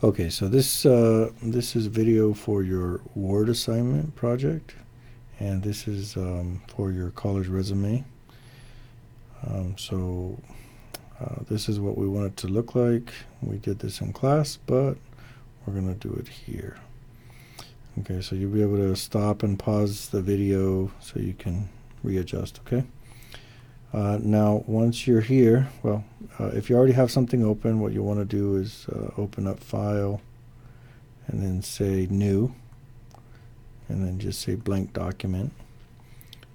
Okay, so this is video for your Word assignment project, and this is for your college resume. This is what we want it to look like. We did this in class, but we're gonna do it here. Okay, so you'll be able to stop and pause the video so you can readjust. Okay. Now, once you're here, if you already have something open, what you want to do is open up File, and then say New, and then just say Blank Document.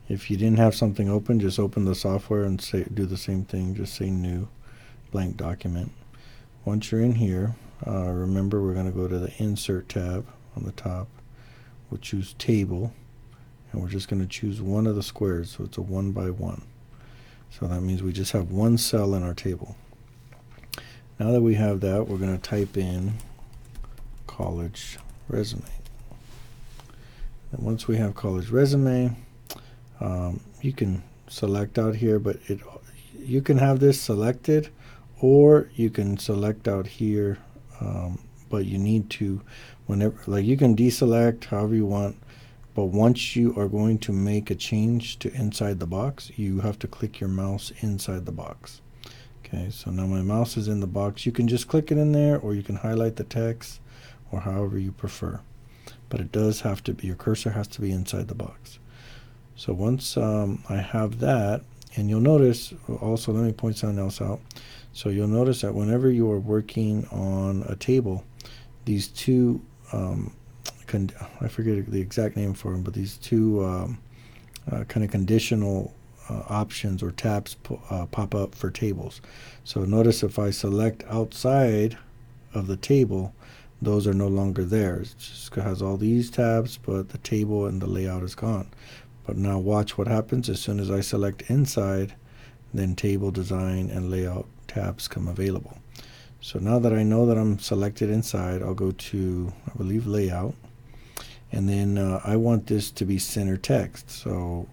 If you didn't have something open, just open the software and do the same thing. Just say New, Blank Document. Once you're in here, remember we're going to go to the Insert tab on the top. We'll choose Table, and we're just going to choose one of the squares, so it's a 1 by 1. So that means we just have one cell in our table. Now that we have that, we're going to type in college resume. And once we have college resume, you can select out here, but you can have this selected, or you can select out here, but you need to, whenever, you can deselect however you want. But once you are going to make a change to inside the box, you have to click your mouse inside the box. Okay, so now my mouse is in the box. You can just click it in there, or you can highlight the text, or however you prefer. But it does have to be, your cursor has to be inside the box. So once I have that, and you'll notice, also let me point something else out. So you'll notice that whenever you are working on a table, these two I forget the exact name for them, but these two kind of conditional options or tabs pop up for tables. So notice if I select outside of the table, those are no longer there. It just has all these tabs, but the table and the layout is gone. But now watch what happens as soon as I select inside, then table, design, and layout tabs come available. So now that I know that I'm selected inside, I'll go to, I believe, layout. And then I want this to be center text. So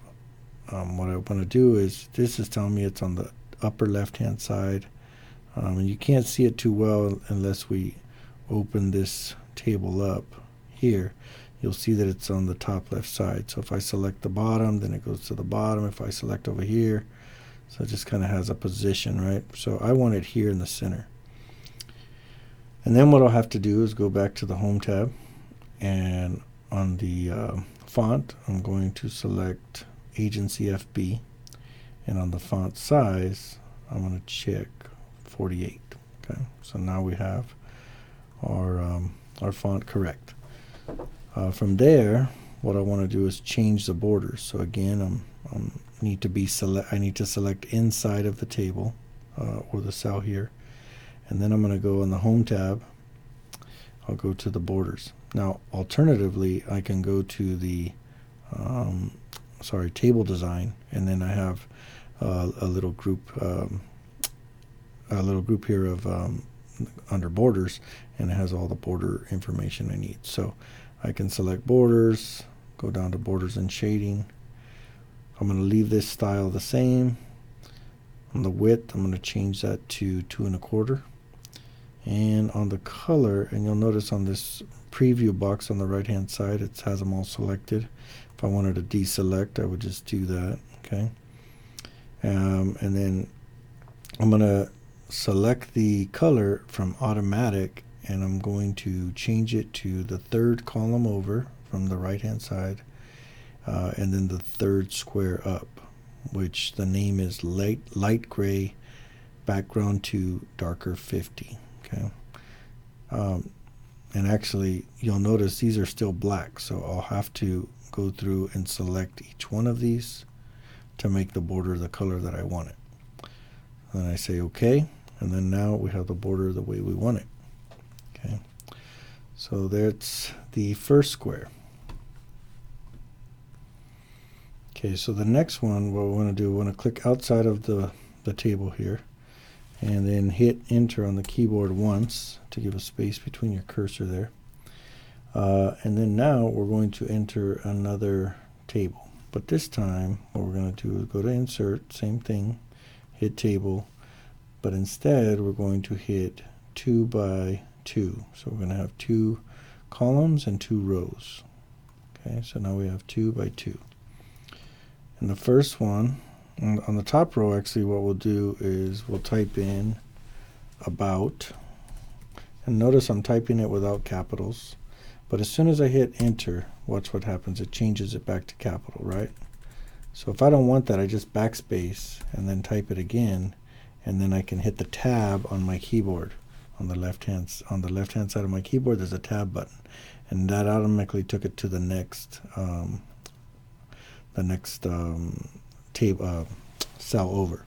what I want to do is, this is telling me it's on the upper left hand side. And you can't see it too well unless we open this table up here. You'll see that it's on the top left side. So if I select the bottom, then it goes to the bottom. If I select over here, so it just kind of has a position, right? So I want it here in the center. And then what I'll have to do is go back to the Home tab, and on the font, I'm going to select Agency FB, and on the font size, I'm going to check 48. Okay, so now we have our font correct. From there, what I want to do is change the borders. So again, I need to select inside of the table or the cell here, and then I'm going to go in the Home tab. I'll go to the borders. Now, alternatively, I can go to the table design, and then I have a little group here of under borders, and it has all the border information I need. So I can select borders, go down to borders and shading. I'm going to leave this style the same. On the width, I'm going to change that to 2 1/4. And on the color, and you'll notice on this preview box on the right hand side, it has them all selected. If I wanted to deselect, I would just do that. Okay, and then I'm going to select the color from automatic, and I'm going to change it to the 3rd column over from the right hand side, and then the 3rd square up, which the name is light gray background to darker 50. Okay, and actually you'll notice these are still black, so I'll have to go through and select each one of these to make the border the color that I want it. Then I say OK, and then now we have the border the way we want it. Okay, so that's the first square. Okay, so the next one, what we want to do, we want to click outside of the table here, and then hit enter on the keyboard once to give a space between your cursor there. And then now we're going to enter another table. But this time what we're going to do is go to insert, same thing, hit table, but instead we're going to hit 2 by 2. So we're going to have 2 columns and 2 rows. Okay, so now we have 2 by 2. And the first one, on the top row, actually what we'll do is we'll type in about. And notice I'm typing it without capitals. But as soon as I hit enter, watch what happens. It changes it back to capital, right? So if I don't want that, I just backspace and then type it again, and then I can hit the tab on my keyboard. On the left hand side of my keyboard, there's a tab button, and that automatically took it to the next cell over.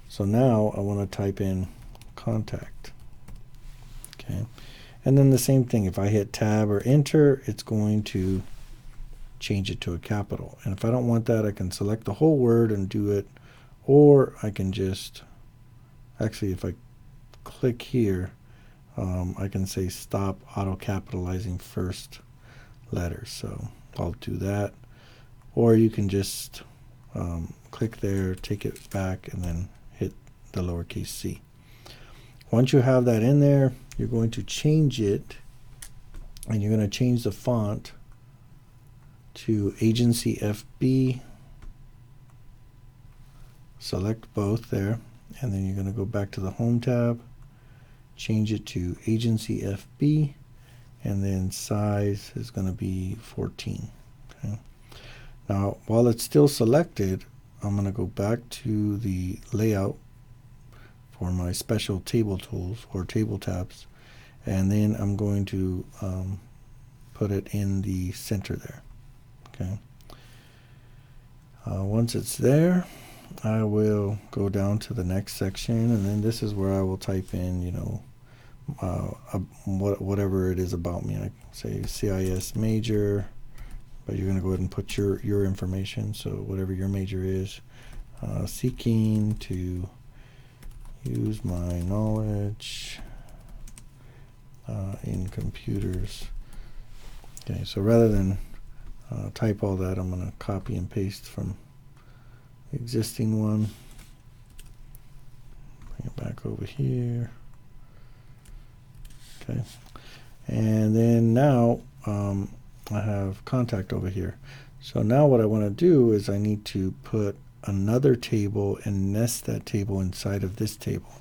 So now I want to type in contact. Okay, and then the same thing. If I hit tab or enter, it's going to change it to a capital. And if I don't want that, I can select the whole word and do it, or I can just, actually if I click here, I can say stop auto capitalizing first letters. So I'll do that, or you can just click there, take it back, and then hit the lowercase c. Once you have that in there, you're going to change it, and you're going to change the font to Agency FB. Select both there, and then you're going to go back to the Home tab, change it to Agency FB, and then size is going to be 14. Okay. Now, while it's still selected, I'm going to go back to the layout for my special table tools or table tabs, and then I'm going to put it in the center there. Okay. Once it's there, I will go down to the next section, and then this is where I will type in, you know, whatever it is about me. I say CIS major, but you're going to go ahead and put your information. So whatever your major is, seeking to use my knowledge in computers. Okay, so rather than type all that, I'm going to copy and paste from the existing one. Bring it back over here. Okay, and then now I have contact over here. So now what I want to do is I need to put another table and nest that table inside of this table.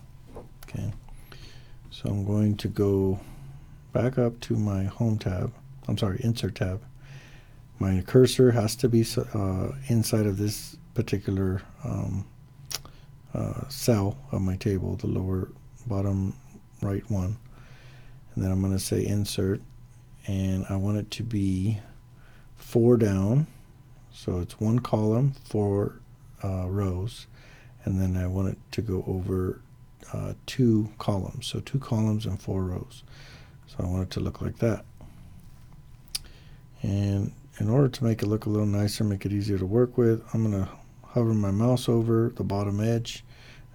Okay, so I'm going to go back up to my Home tab. I'm sorry, Insert tab. My cursor has to be inside of this particular cell of my table, the lower bottom right one. And then I'm going to say Insert, and I want it to be 4 down. So it's 1 column, 4 rows, and then I want it to go over 2 columns. So 2 columns and 4 rows. So I want it to look like that. And in order to make it look a little nicer, make it easier to work with, I'm going to hover my mouse over the bottom edge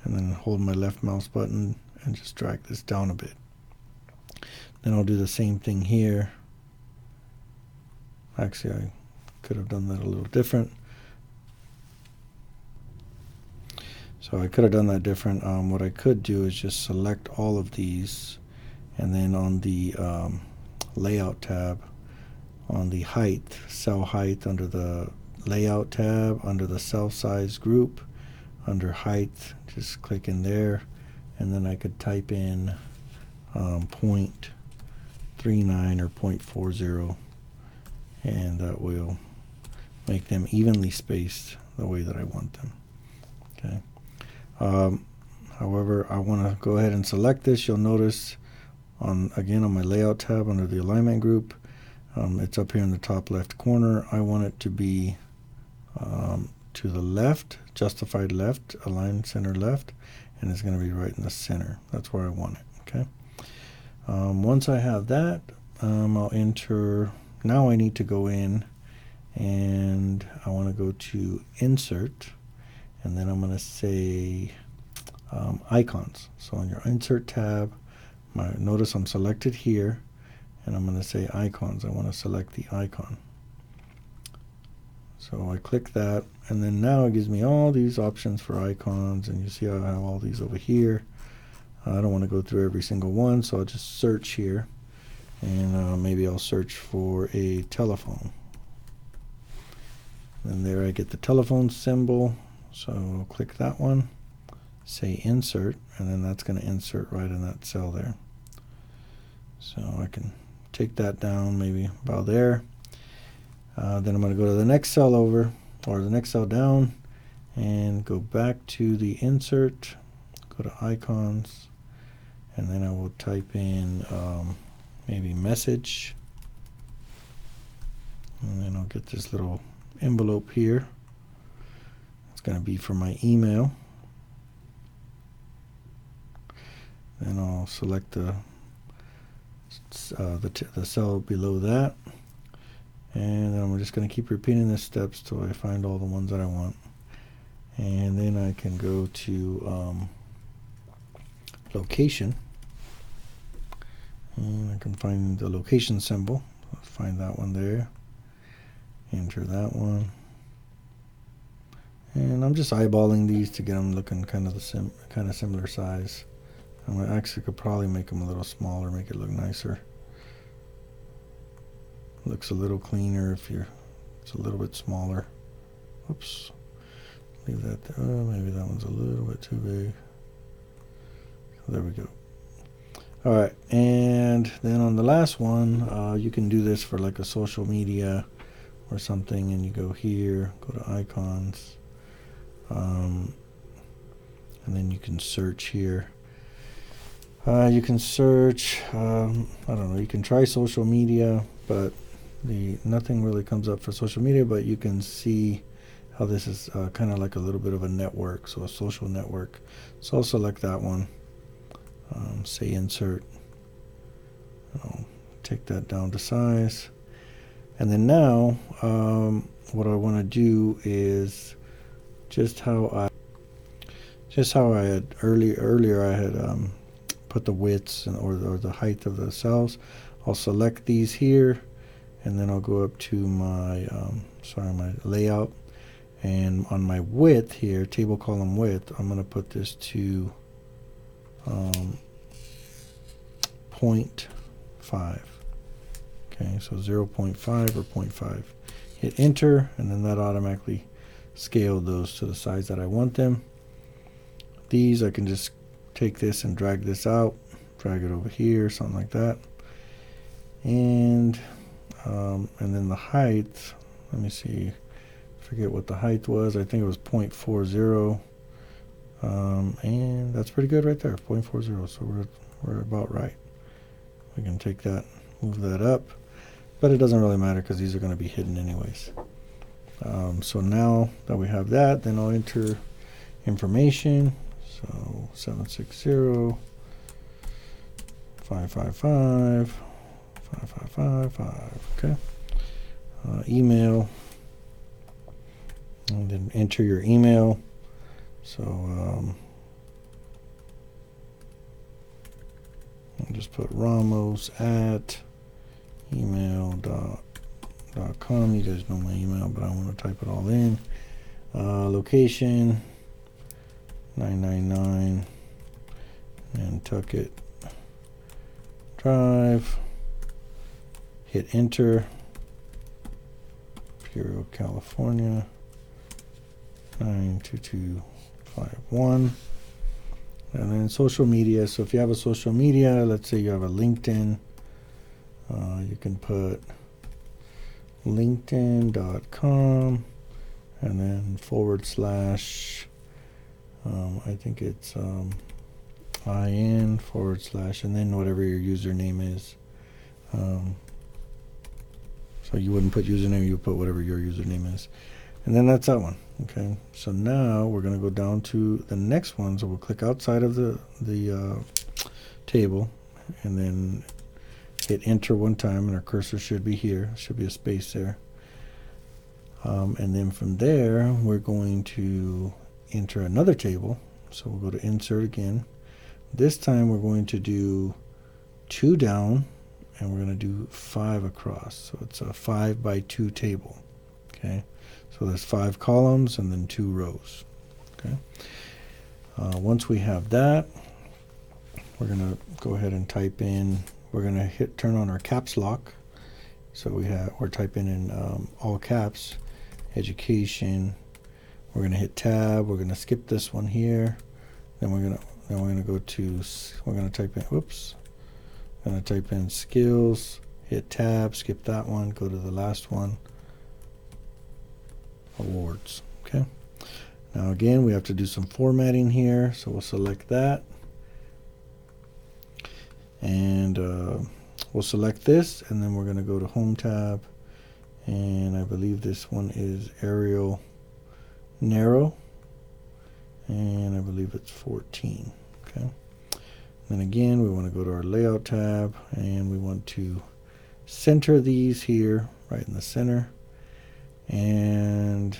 and then hold my left mouse button and just drag this down a bit. Then I'll do the same thing here. Actually, I could have done that a little different. So I could have done that different. What I could do is just select all of these, and then on the Layout tab, on the height, cell height, under the Layout tab, under the cell size group, under height, just click in there, and then I could type in 0.39 or 0.40, and that will make them evenly spaced the way that I want them. Okay. However, I want to go ahead and select this. You'll notice again on my Layout tab under the Alignment group, it's up here in the top left corner. I want it to be to the left, justified left, align center left, and it's going to be right in the center. That's where I want it. Okay. Once I have that, I'll enter. Now I need to go in, and I want to go to Insert, and then I'm going to say Icons. So on your Insert tab, notice I'm selected here, and I'm going to say Icons. I want to select the icon. So I click that, and then now it gives me all these options for icons, and you see I have all these over here. I don't want to go through every single one, so I'll just search here, and maybe I'll search for a telephone. And there I get the telephone symbol, so I'll click that one, say insert, and then that's going to insert right in that cell there. So I can take that down maybe about there. Then I'm going to go to the next cell over, or the next cell down, and go back to the insert, go to icons, and then I will type in maybe message, and then I'll get this little envelope here. It's going to be for my email. Then I'll select the cell below that, and then I'm just going to keep repeating the steps till I find all the ones that I want. And then I can go to location, and I can find the location symbol. I'll find that one there, enter that one, and I'm just eyeballing these to get them looking kind of similar size. I actually could probably make them a little smaller, make it look nicer. Looks a little cleaner if it's a little bit smaller. Oops, leave that there. Oh, maybe that one's a little bit too big. So there we go. All right, and then on the last one, you can do this for like a social media or something, and you go here, go to icons, and then you can search here. You can search, I don't know, you can try social media, but nothing really comes up for social media, but you can see how this is kind of like a little bit of a network, so a social network. So I'll select that one, say insert, I'll take that down to size, and then now what I want to do is just how I had earlier I had put the widths or the height of the cells. I'll select these here, and then I'll go up to my my layout, and on my width here, table column width, I'm going to put this to 0.5. Okay, so 0.5 or 0.5. Hit enter, and then that automatically scaled those to the size that I want them. These I can just take this and drag this out, drag it over here, something like that. And then the height, let me see, forget what the height was. I think it was 0.40, and that's pretty good right there, 0.40. So we're about right. We can take that, move that up, but it doesn't really matter because these are going to be hidden anyways. So now that we have that, then I'll enter information. So 760 555 5555. Okay. Email, and then enter your email. So I'll just put ramos@email.com. You guys know my email, but I want to type it all in. Location 999 Nantucket Drive. Hit enter. Imperial, California 92251. And then social media. So if you have a social media, let's say you have a LinkedIn, you can put linkedin.com and then / I think it's IN / and then whatever your username is. So you wouldn't put username, you would put whatever your username is. And then that's that one. Okay, so now we're going to go down to the next one. So we'll click outside of the table, and then hit enter one time, and our cursor should be here. There should be a space there. And then from there, we're going to enter another table. So we'll go to insert again. This time we're going to do 2 down, and we're going to do 5 across. So it's a 5 by 2 table. Okay, so there's 5 columns and then 2 rows. Okay, once we have that, we're going to go ahead and type in, we're going to turn on our caps lock. So we're typing in all caps, education. We're going to hit tab. We're going to skip this one here. Then we're going to go to, we're going to type in, oops. I'm going to type in skills, hit tab, skip that one, go to the last one, awards. Okay. Now again, we have to do some formatting here. So we'll select that. And we'll select this, and then we're going to go to Home tab, and I believe this one is Arial Narrow, and I believe it's 14. Okay. Then again, we want to go to our Layout tab, and we want to center these here, right in the center. And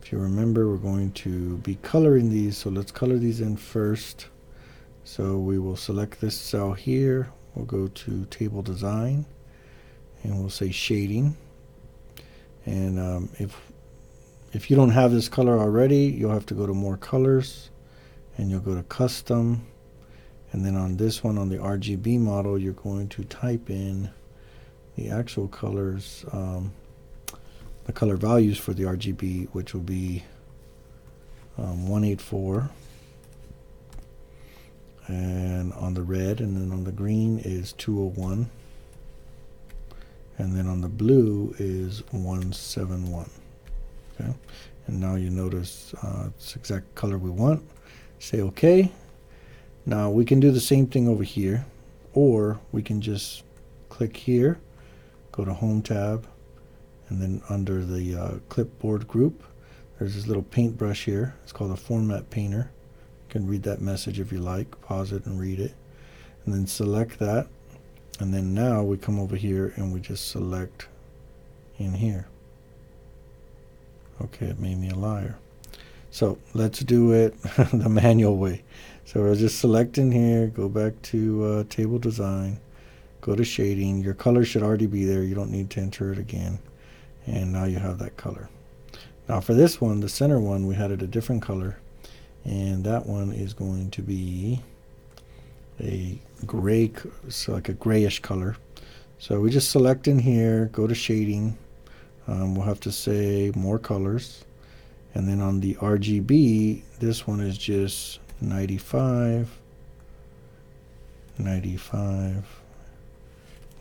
if you remember, we're going to be coloring these, so let's color these in first. So we will select this cell here. We'll go to Table Design, and we'll say Shading. And if you don't have this color already, you'll have to go to More Colors, and you'll go to Custom. And then on this one, on the RGB model, you're going to type in the actual colors, the color values for the RGB, which will be 184. And on the red, and then on the green is 201, and then on the blue is 171. Okay, and now you notice it's the exact color we want. Say OK. Now we can do the same thing over here, or we can just click here, go to Home tab, and then under the clipboard group, there's this little paintbrush here. It's called a Format Painter. You can read that message if you like, pause it and read it, and then select that. And then now we come over here and we just select in here. Okay, it made me a liar. So let's do it the manual way. So we're just selecting here, go back to Table Design, go to Shading. Your color should already be there. You don't need to enter it again. And now you have that color. Now for this one, the center one, we had it a different color. And that one is going to be a gray, so like a grayish color. So we just select in here, go to Shading. We'll have to say More Colors. And then on the RGB, this one is just 95, 95,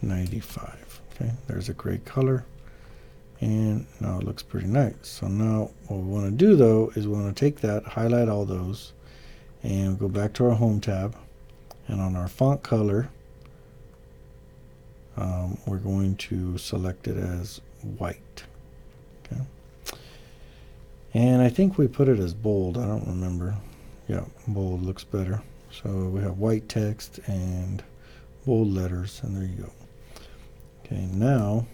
95. Okay, there's a gray color. And now it looks pretty nice. So now what we want to do though is we want to take that, highlight all those, and go back to our Home tab. And on our font color, we're going to select it as white. Okay. And I think we put it as bold. I don't remember. Yeah, bold looks better. So we have white text and bold letters, and there you go. Okay, now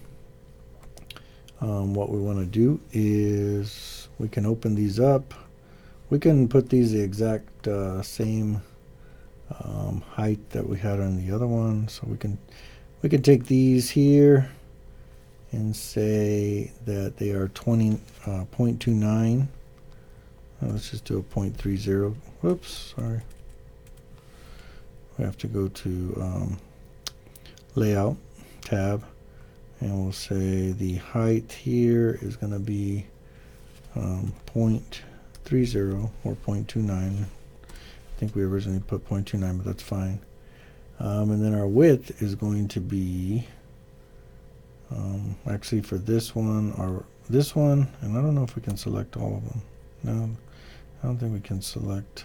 what we want to do is we can open these up. We can put these the exact same height that we had on the other one. So we can take these here and say that they are 0.29. Let's just do a 0.30. Whoops, sorry. We have to go to Layout tab, and we'll say the height here is going to be 0.30 or 0.29. I think we originally put 0.29, but that's fine. And then our width is going to be actually for this one or this one, and I don't know if we can select all of them. No, I don't think we can select.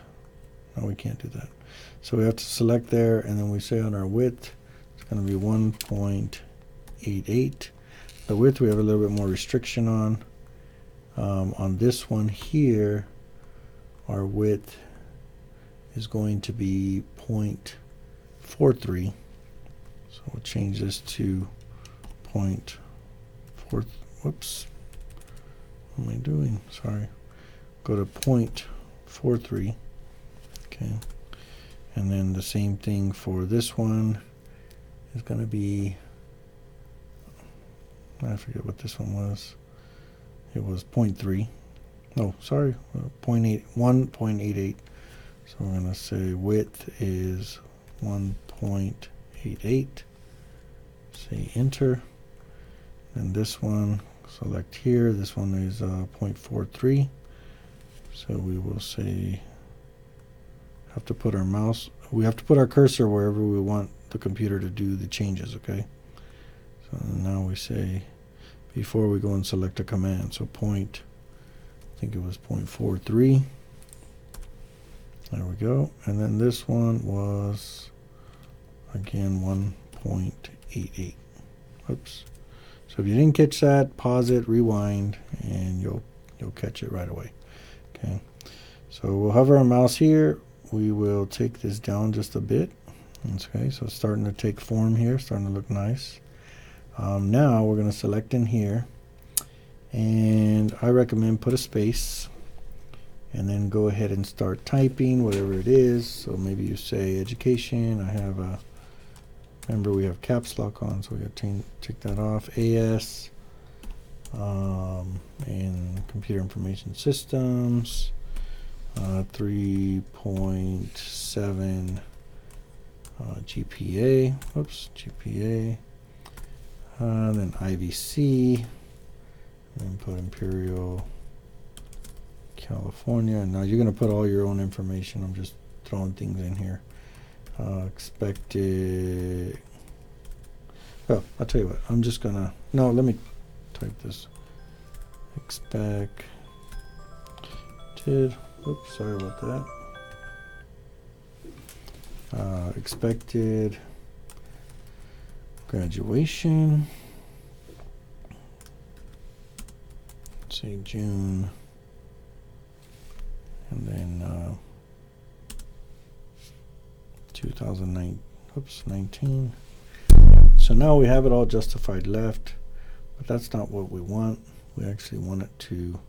No, we can't do that. So we have to select there, and then we say on our width it's going to be 1.88. The width we have a little bit more restriction on. On this one here, our width is going to be 0.43. So we'll change this to 0.4. Whoops. What am I doing? Sorry. Go to 0.43. Okay. And then the same thing for this one is going to be, I forget what this one was. It was 0.3. No, sorry, 1.88. So we're going to say width is 1.88. Say enter. And this one, select here. This one is 0.43. So we will say, have to put our mouse, we have to put our cursor wherever we want the computer to do the changes, okay? So now we say, before we go and select a command, so I think it was 0.43. There we go. And then this one was, again, 1.88. Oops. So if you didn't catch that, pause it, rewind, and you'll catch it right away. Okay. So we'll hover our mouse here. We will take this down just a bit. Okay, so it's starting to take form here, starting to look nice. Now we're going to select in here, and I recommend put a space, and then go ahead and start typing whatever it is. So maybe you say education. I have a, remember we have caps lock on, so we got to take that off. AS, and computer information systems, 3.7 GPA, oops, GPA, then IVC, and put Imperial California. Now you're going to put all your own information. I'm just throwing things in here. Expected, well, I'll tell you what, I'm just going to, no, let me type this. Expected, oops, sorry about that. Expected graduation, let's say June, and then 2009, oops, 19. So now we have it all justified left, but that's not what we want. We actually want it to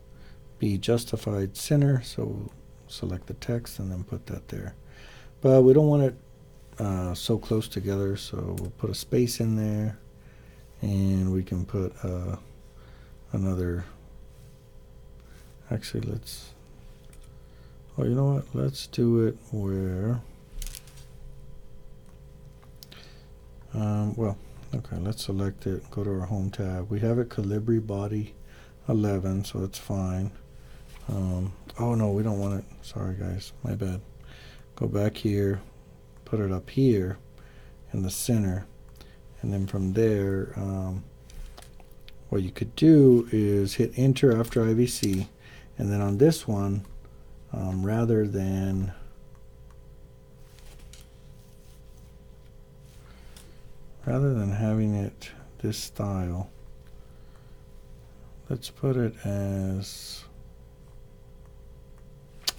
be justified center, so we'll select the text and then put that there. But we don't want it so close together, so we'll put a space in there, and we can put another, actually let's, oh, you know what, let's do it where, well, okay, let's select it, go to our home tab. We have it Calibri body 11, so that's fine. Oh no, we don't want it, sorry guys, my bad. Go back here, put it up here in the center, and then from there, what you could do is hit enter after IVC, and then on this one, rather than having it this style, let's put it as,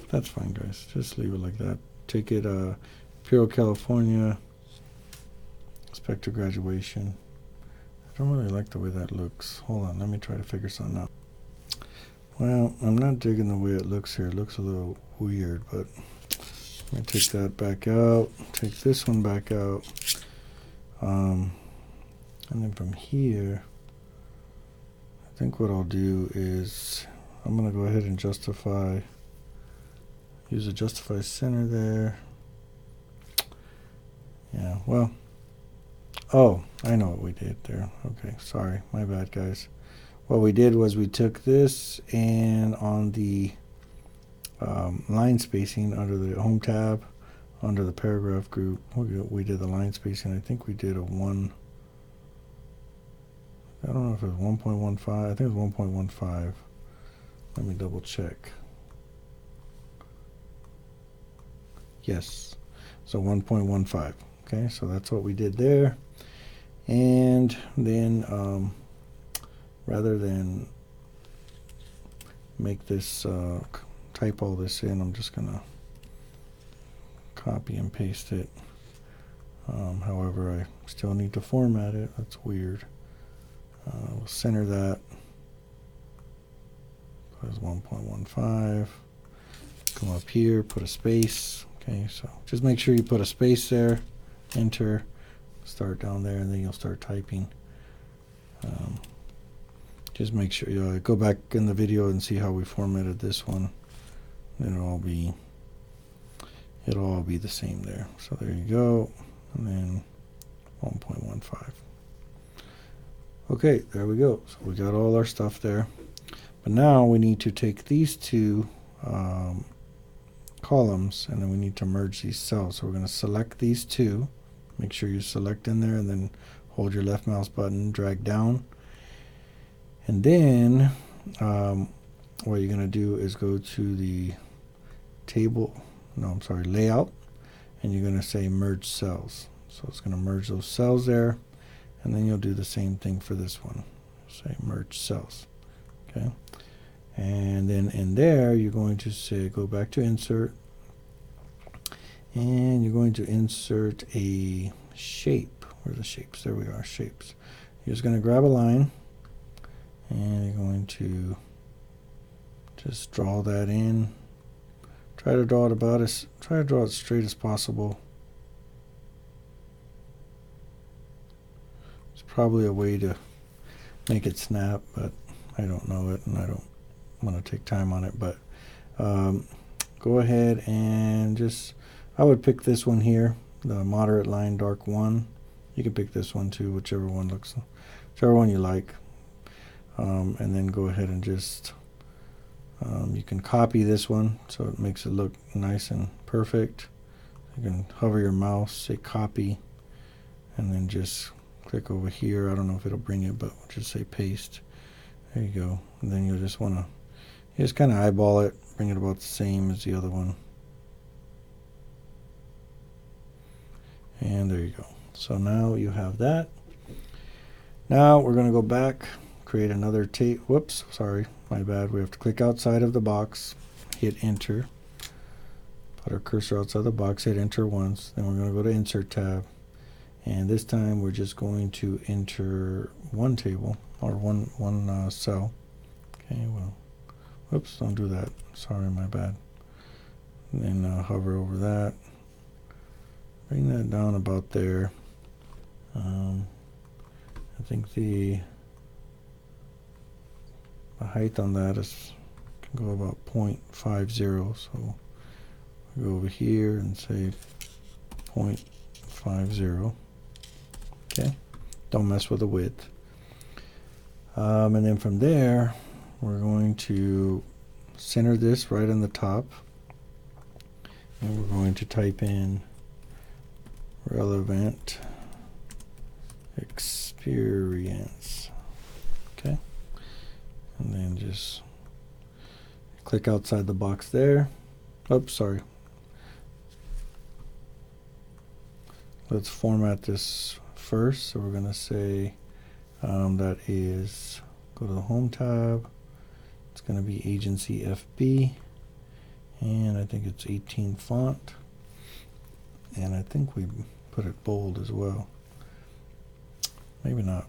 that's fine guys, just leave it like that. Take it Imperial California, expected graduation. I don't really like the way that looks. Hold on, let me try to figure something out. Well, I'm not digging the way it looks here. It looks a little weird, but let me take that back out, take this one back out, and then from here, I think what I'll do is I'm going to go ahead and justify, use a justify center there. Yeah, well, oh, I know what we did there. Okay, sorry, my bad guys. What we did was we took this, and on the line spacing under the home tab, under the paragraph group, we did the line spacing. I think we did a 1, I don't know if it was 1.15, I think it was 1.15. Let me double check. Yes, so 1.15. Okay, so that's what we did there. And then rather than make this, type all this in, I'm just going to copy and paste it. However, I still need to format it. That's weird. We'll center that. Put as 1.15. Come up here, put a space. Okay, so just make sure you put a space there. Enter. Start down there, and then you'll start typing. Just make sure you go back in the video and see how we formatted this one. Then it'll all be it'll all be the same there. So there you go, and then 1.15. Okay, there we go. So we got all our stuff there. But now we need to take these two columns, and then we need to merge these cells. So we're going to select these two. Make sure you select in there, and then hold your left mouse button, drag down. And then what you're going to do is go to the layout, and you're going to say merge cells. So it's going to merge those cells there, and then you'll do the same thing for this one. Say merge cells. Okay. And then in there, you're going to say, go back to insert, and you're going to insert a shape. Where are the shapes? There we are, shapes. You're just going to grab a line, and you're going to just draw that in. Try to draw it straight as possible. It's probably a way to make it snap, but I don't know it, and I don't want to take time on it. But go ahead and I would pick this one here, the moderate line dark 1. You can pick this one too, whichever one you like. And then go ahead and just you can copy this one so it makes it look nice and perfect. You can hover your mouse, say copy, and then just click over here. I don't know if it'll bring it, but just say paste. There you go. And then you'll just want to just kind of eyeball it, bring it about the same as the other one. And there you go. So now you have that. Now we're going to go back, create another tape. Whoops, sorry, my bad. We have to click outside of the box, hit enter, put our cursor outside the box, hit enter once. Then we're going to go to insert tab. And this time we're just going to enter one table, or one cell. Okay, well, whoops, don't do that. Sorry, my bad. And then hover over that. Bring that down about there. I think the height on that can go about 0.50. So we go over here and say 0.50. Okay, don't mess with the width. And then from there, we're going to center this right on the top, and we're going to type in relevant experience. Okay, and then just click outside the box there. Oops, sorry. Let's format this first. So we're going to say that is, go to the home tab. It's going to be agency FB, and I think it's 18 font, and I think we put it bold as well. Maybe not,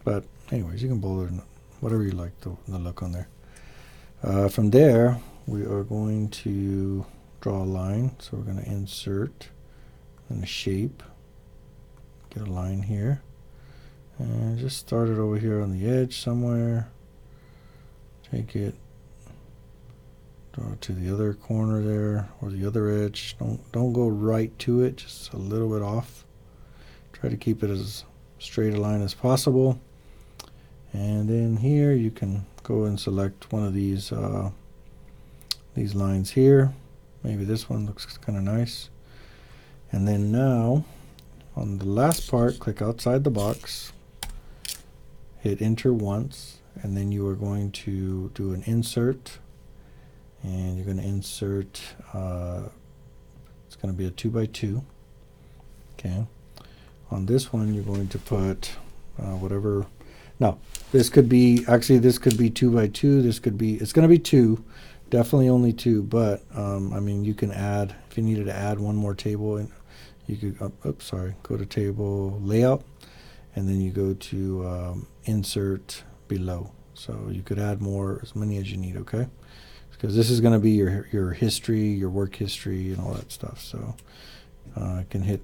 but anyways, you can bold it, whatever you like the look on there. From there, we are going to draw a line. So we're going to insert and a shape, get a line here, and just start it over here on the edge somewhere. Take it, draw it to the other corner there, or the other edge. Don't go right to it, just a little bit off. Try to keep it as straight a line as possible. And then here you can go and select one of these lines here. Maybe this one looks kind of nice. And then now on the last part, click outside the box, hit enter once, and then you are going to do an insert, and you're going to insert it's going to be a 2x2. Okay, on this one you're going to put whatever. Now this could be, actually this could be 2x2, this could be, it's going to be 2, definitely only 2, but I mean, you can add, if you needed to add one more table, and you could oops, sorry, go to table layout, and then you go to insert below. So you could add more, as many as you need, okay? Because this is going to be your history, your work history, and all that stuff. So I can hit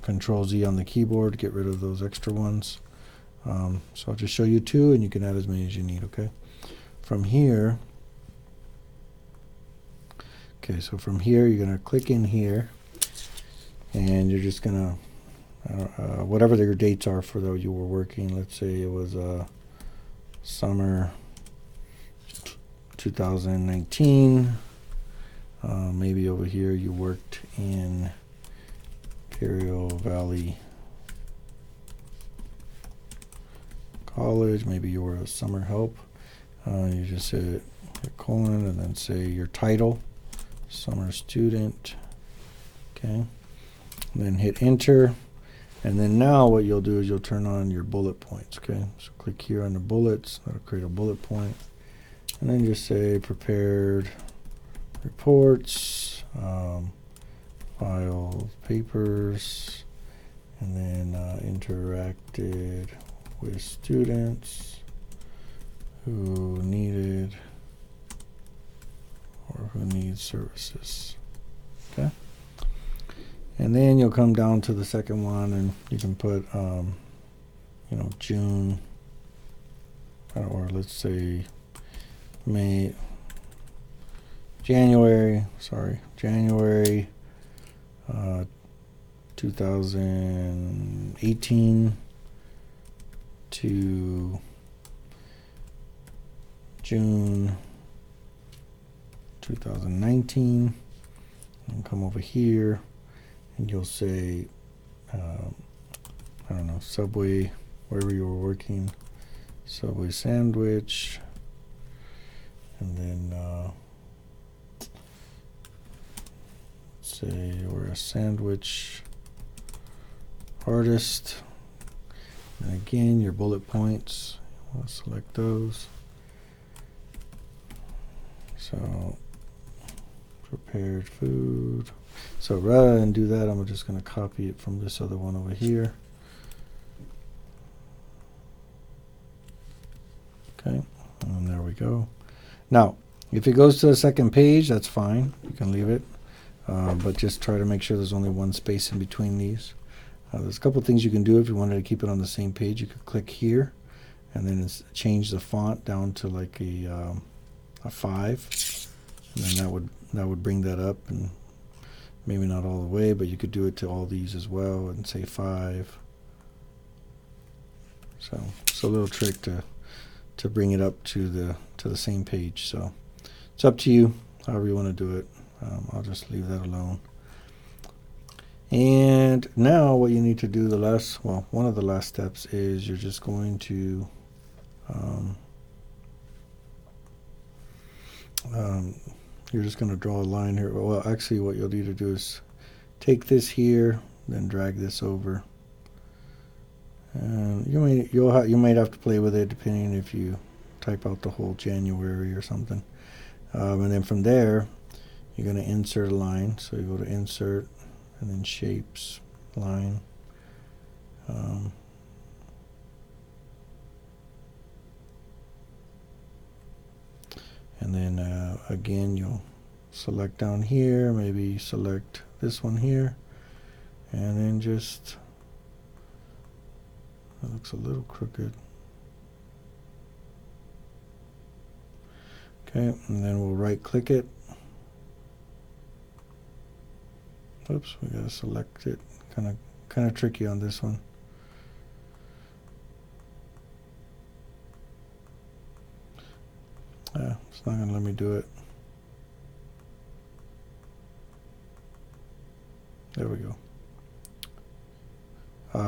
Control Z on the keyboard, get rid of those extra ones. So I'll just show you 2, and you can add as many as you need, okay? From here, Okay, so from here you're going to click in here, and you're just going to whatever your dates are for though you were working. Let's say it was summer 2019. Maybe over here you worked in Imperial Valley College. Maybe you were a summer help. You just say a colon and then say your title, summer student. Okay, and then hit enter. And then now what you'll do is you'll turn on your bullet points. Okay, so click here on the bullets. That'll create a bullet point. And then just say prepared reports, filed papers, and then interacted with students who needed or who need services. Okay. And then you'll come down to the second one, and you can put, you know, June, or let's say January 2018 to June 2019, and come over here. And you'll say, I don't know, Subway, wherever you were working, Subway sandwich, and then say you're a sandwich artist. And again, your bullet points, we'll select those. So, prepared food. So rather than do that, I'm just going to copy it from this other one over here. Okay, and there we go. Now, if it goes to the second page, that's fine. You can leave it. But just try to make sure there's only one space in between these. There's a couple things you can do if you wanted to keep it on the same page. You could click here, and then change the font down to like a 5, and then that would bring that up, and maybe not all the way, but you could do it to all these as well and say 5. So it's a little trick to bring it up to the same page. So it's up to you, however you want to do it. I'll just leave that alone. And now what you need to do, one of the last steps is you're just going to draw a line here. Well, actually what you'll need to do is take this here, then drag this over. And you might have to play with it depending if you type out the whole January or something. And then from there, you're going to insert a line. So you go to insert and then shapes, line. And then again, you'll select down here, maybe select this one here, and then just, that looks a little crooked. Okay, and then we'll right click it. Oops, we gotta select it. Kind of tricky on this one. It's not gonna let me do it. There we go.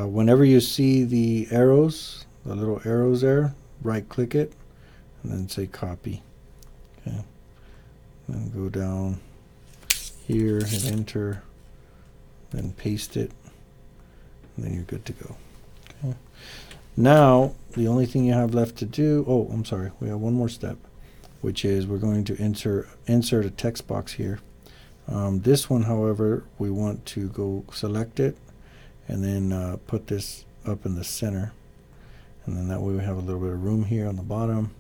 Whenever you see the arrows, the little arrows there, right click it and then say copy. Okay. Then go down here, hit enter, then paste it, and then you're good to go. Okay. Now, the only thing you have left to do, oh, I'm sorry, we have one more step, which is we're going to insert a text box here. This one, however, we want to go select it and then put this up in the center, and then that way we have a little bit of room here on the bottom.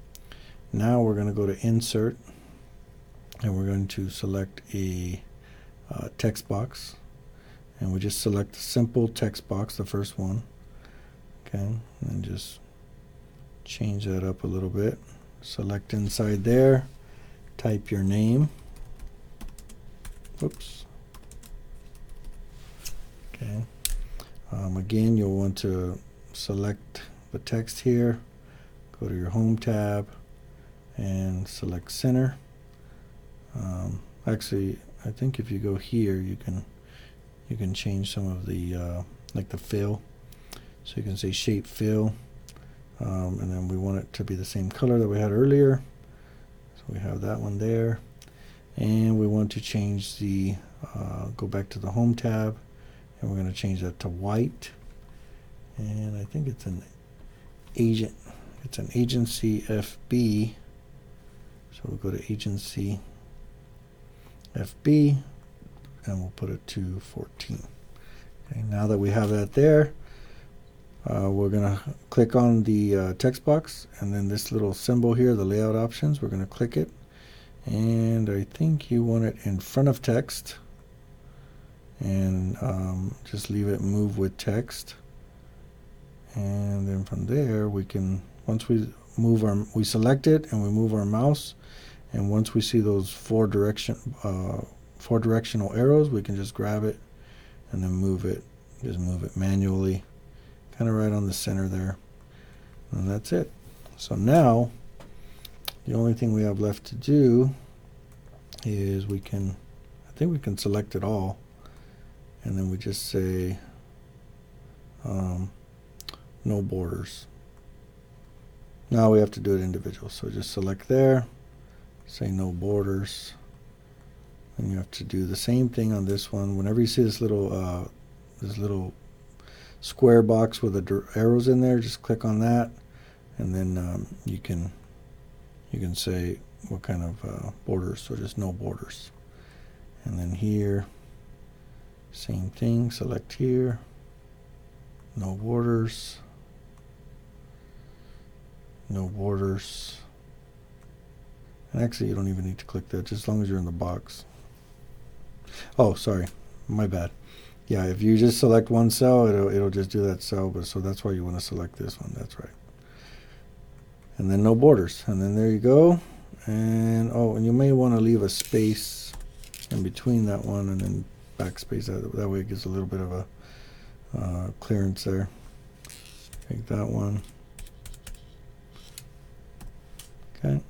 Now we're going to go to insert, and we're going to select a text box, and we just select a simple text box, the first one. Okay, and just change that up a little bit. Select inside there, type your name, Whoops. Okay. Again, you'll want to select the text here, go to your Home tab, and select Center. Actually, I think if you go here, you can change some of the like the fill. So you can say Shape Fill, and then we want it to be the same color that we had earlier. So we have that one there, and we want to change the go back to the Home tab, and we're going to change that to white. And I think it's an agency FB. So we'll go to agency FB, and we'll put it to 14. Okay, now that we have that there, we're going to click on the text box, and then this little symbol here, the layout options, we're going to click it, and I think you want it in front of text, and just leave it move with text. And then from there, we can, once we select it and we move our mouse, and once we see those four directional arrows, we can just grab it and then move it. Just move it manually, kind of right on the center there, and that's it. So now, the only thing we have left to do is I think we can select it all, and then we just say no borders. Now we have to do it individual, so just select there, say no borders, and you have to do the same thing on this one. Whenever you see this little square box with the arrows in there, just click on that, and then you can say what kind of borders, so just no borders. And then here, same thing, select here, no borders, no borders. And actually, you don't even need to click that, just as long as you're in the box. Oh, sorry, my bad. Yeah, if you just select one cell, it'll just do that cell, but so that's why you want to select this one. That's right. And then no borders, and then there you go. And oh, and you may want to leave a space in between that one, and then backspace that way it gives a little bit of a clearance there. Take that one. Okay,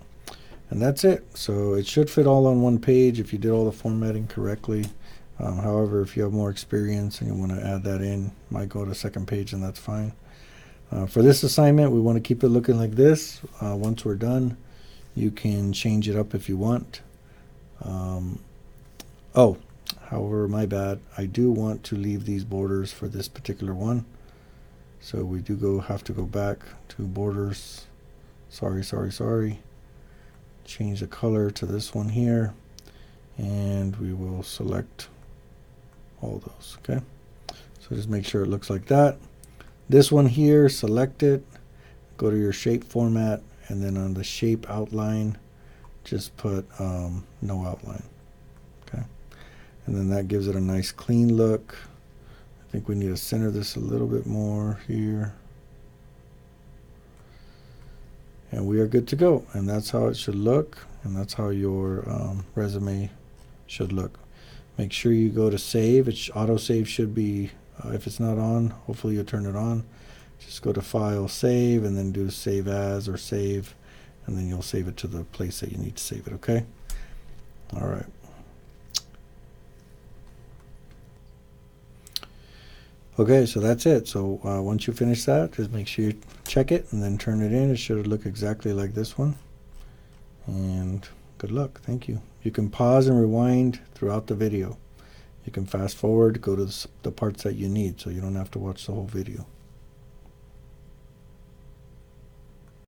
and that's it. So it should fit all on one page if you did all the formatting correctly. However, if you have more experience and you want to add that in, might go to the second page, and that's fine. For this assignment, we want to keep it looking like this. Once we're done, you can change it up if you want. However, my bad, I do want to leave these borders for this particular one. So we do have to go back to borders. Sorry. Change the color to this one here, and we will select all those. Okay, so just make sure it looks like that. This one here, select it, go to your shape format, and then on the shape outline, just put no outline. Okay, and then that gives it a nice clean look. I think we need to center this a little bit more here. And we are good to go. And that's how it should look. And that's how your resume should look. Make sure you go to save. Autosave should be, if it's not on, hopefully you'll turn it on. Just go to File, Save, and then do Save As or Save. And then you'll save it to the place that you need to save it, okay? All right. Okay, so that's it. So once you finish that, just make sure you check it and then turn it in. It should look exactly like this one. And good luck. Thank you. You can pause and rewind throughout the video. You can fast forward, go to the parts that you need, so you don't have to watch the whole video.